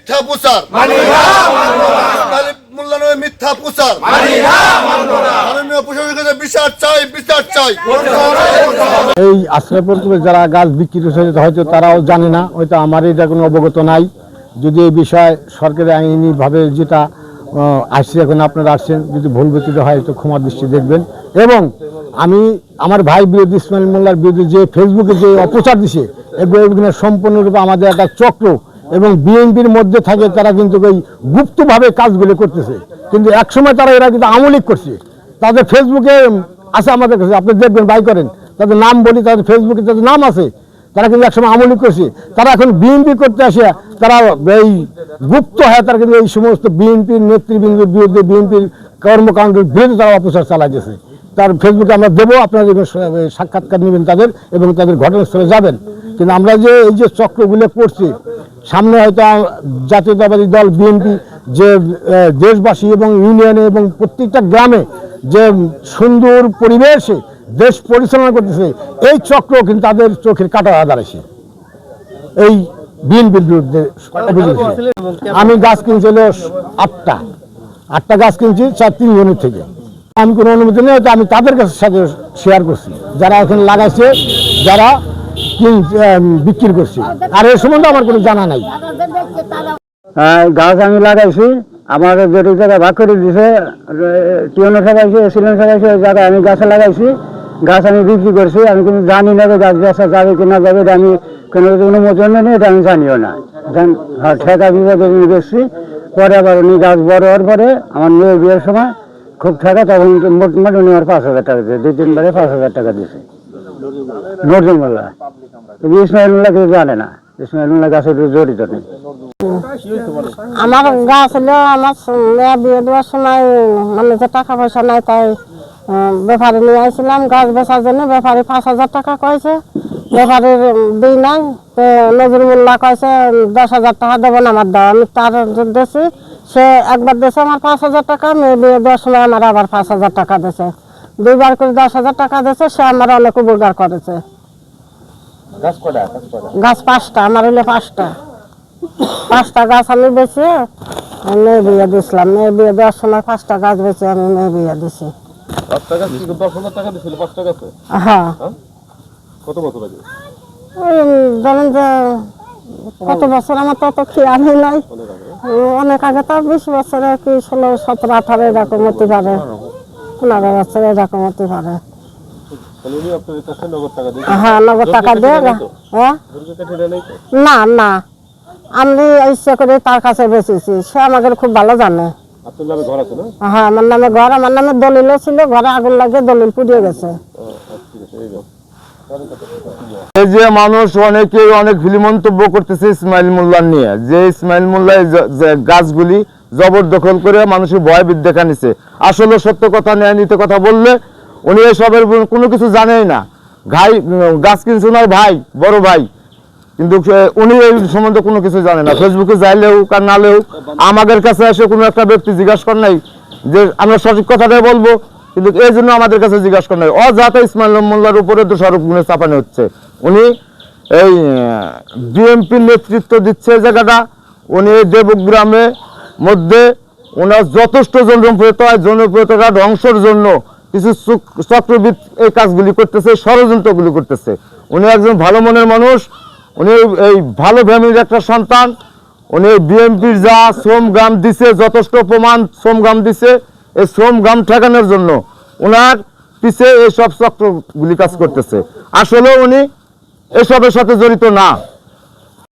মিথ্যা প্রচার, মোল্লা নামে মিথ্যা প্রচার, মাননীয় প্রশাসনের কাছে বিচার চাই, বিচার চাই। এই আশ্রয়পুরে যারা গাছ বিক্রি করছে হয়তো তারাও জানে না, হয়তো আমার এটা কোনো অবগত নাই। যদি এই বিষয়ে সরকারি আইনিভাবে যেটা আসছে, এখন আপনারা আসছেন, যদি ভুল ত্রুটি হয় তো ক্ষমা দৃষ্টি দেখবেন। এবং আমি আমার ভাই বিরোধী ইসমাইল মোল্লার বিরুদ্ধে যে ফেসবুকে যে অপচার দিছে, এগুলো সম্পূর্ণরূপে আমাদের একটা চক্র এবং বিএনপির মধ্যে থাকে, তারা কিন্তু ওই গুপ্তভাবে কাজগুলো করতেছে। কিন্তু একসময় তারা এরা কিন্তু আমলিক করছে, তাদের ফেসবুকে আছে আমাদের কাছে, আপনি দেখবেন বাই করেন, তাদের নাম বলি, তাদের ফেসবুকে তাদের নাম আছে। তারা কিন্তু একসময় আমলিক করছে, তারা এখন বিএনপি করতে আসে, তারা এই গুপ্ত হয়, তারা কিন্তু এই সমস্ত বিএনপির নেতৃবৃন্দের বিরুদ্ধে, বিএনপির কর্মকাণ্ডের বিরুদ্ধে তারা অপচার চালাইতেছে। তার ফেসবুকে আমরা দেবো, আপনারা সাক্ষাৎকার নেবেন তাদের এবং তাদের ঘটনাস্থলে যাবেন। কিন্তু আমরা যে এই যে চক্রগুলো করছি, সামনে হয়তো জাতীয়তাবাদী দল বিএনপি যে দেশবাসী এবং ইউনিয়নে এবং প্রত্যেকটা গ্রামে যে সুন্দর পরিবেশে দেশ পরিচালনা করতেছে, এই চক্র কিন্তু তাদের চোখের কাটা দাঁড়াইছে এই বিএনপির বিরুদ্ধে। আমি গাছ কিনছি হলো আটটা গাছ কিনছি 4-3 জনের থেকে। আমি কোনো অনুমতি নেই, হয়তো আমি তাদের কাছে সাথে শেয়ার করছি, যারা এখন লাগাইছে, যারা বিক্রি করছে। আর এর সম্বন্ধে আমার কোনো জানা নাই। গাছ আমি লাগাইছি, আমার যেটু জায়গায় ভাগ করে দিয়েছে, টিউনে লাগাইছে, এসিলেন্স লাগাইছে, ওই জায়গায় আমি গাছে লাগাইছি, গাছ আমি বিক্রি করছি। আমি কিন্তু জানি না যে গাছ বেচা যাবে কিনা যাবে, এটা আমি কোনো অনুমোদন নেই, এটা আমি জানিও না। ঠেকা বিভাগে নিয়ে বেশি পরে আবার উনি গাছ বড় হওয়ার পরে আমার মেয়ের বিয়ের সময় খুব ঠেকা, তখন মোটামুটি উনি আমার 5,000 টাকা দিয়েছে, 2-3 বারে 5,000 টাকা দিয়েছে। নজরুল মোল্লা, ইসমাইল মোল্লা কেউ জানে না, ইসমাইল মোল্লা গাছের জড়িত নেই। আমার গাছ হলো আমার মেয়ে বিয়ে দেওয়ার সময় মানে যে টাকা পয়সা নাই, তাই ব্যাপারে নিয়ে আসছিলাম গাছ বেচার জন্য। ব্যাপারে 5,000 টাকা কয়েছে, ব্যাপারের দিই নাই। নজরুল মোল্লা কয়েছে 10,000 টাকা দেবো না, আমার দাও। আমি তার দিয়েছি, সে একবার দিয়েছে আমার 5,000 টাকা, মেয়ে বিয়ে দেওয়ার সময় আমার আবার 5,000 টাকা দিয়েছে, 2বার করে 10,000 টাকা দিয়েছে। সে আমার অনেক উপকার করেছে। গাছ 5টা, আমার হইলে 5টা গাছ আমি বেছে মেয়ে বিয়ে দিয়েছিলাম। মেয়ে বিয়ে দেওয়ার সময় 5টা গাছ বেছে আমি মেয়ে বিয়ে দিছি। হ্যাঁ, ধরেন যে কত বছর আমার তো খেয়ালই নাই, অনেক আগে, তো 20 বছরে কি 16, 17, 18 এরকম হতে পারে, 15 বছর এরকম হতে পারে। হ্যাঁ, নগদ টাকা দিয়ে। হ্যাঁ, না না, আমি ইচ্ছা করে তার কাছে বেঁচেছি, সে আমাকে খুব ভালো জানে। হ্যাঁ, আমার নামে ঘর, আমার নামে দলিলও ছিল, ঘরে আগুন লাগে দলিল পুড়িয়ে গেছে। এই যে মানুষ অনেকে অনেক ভুল মন্তব্য করতেছে ইসমাইল মোল্লার নিয়ে, যে ইসমাইল মোল্লা গাছগুলি জবরদখল করে মানুষের ভয় বিদ্যা নিছে। আসলে সত্য কথা, ন্যায় নীতি কথা বললে উনি এসবের কোনো কিছু জানেই না। গাছ কিনছে ওনার ভাই, বড় ভাই, কিন্তু উনি এই সম্বন্ধে কোনো কিছু জানে না। ফেসবুকে যাইলেও আর নালেও আমাদের কাছে এসে কোনো একটা ব্যক্তি জিজ্ঞাসা করে নাই যে আমরা সঠিক কথাটাই বলবো, কিন্তু এই জন্য আমাদের কাছে জিজ্ঞাসা করে নাই। অযাতে ইসমাইল মোল্লার উপরে তো সড়ক গুণে চাপানো হচ্ছে। উনি এই বিএনপির নেতৃত্ব দিচ্ছে জায়গাটা, উনি দেবগ্রামে মধ্যে ওনার যথেষ্ট জনপ্রিয়তা ধ্বংসের জন্য কিছু চক্রবৃত্ত এই কাজগুলি করতেছে, ষড়যন্ত্রগুলি করতেছে। উনি একজন ভালো মনের মানুষ, উনি এই ভালো ফ্যামিলির একটা সন্তান। উনি বিএনপির যা শ্রমগ্রাম দিছে, যথেষ্ট প্রমাণ শ্রমগ্রাম দিছে, এই শ্রমগ্রাম ঠেকানোর জন্য ওনার পিছে এইসব চক্রগুলি কাজ করতেছে। আসলে উনি এসবের সাথে জড়িত না।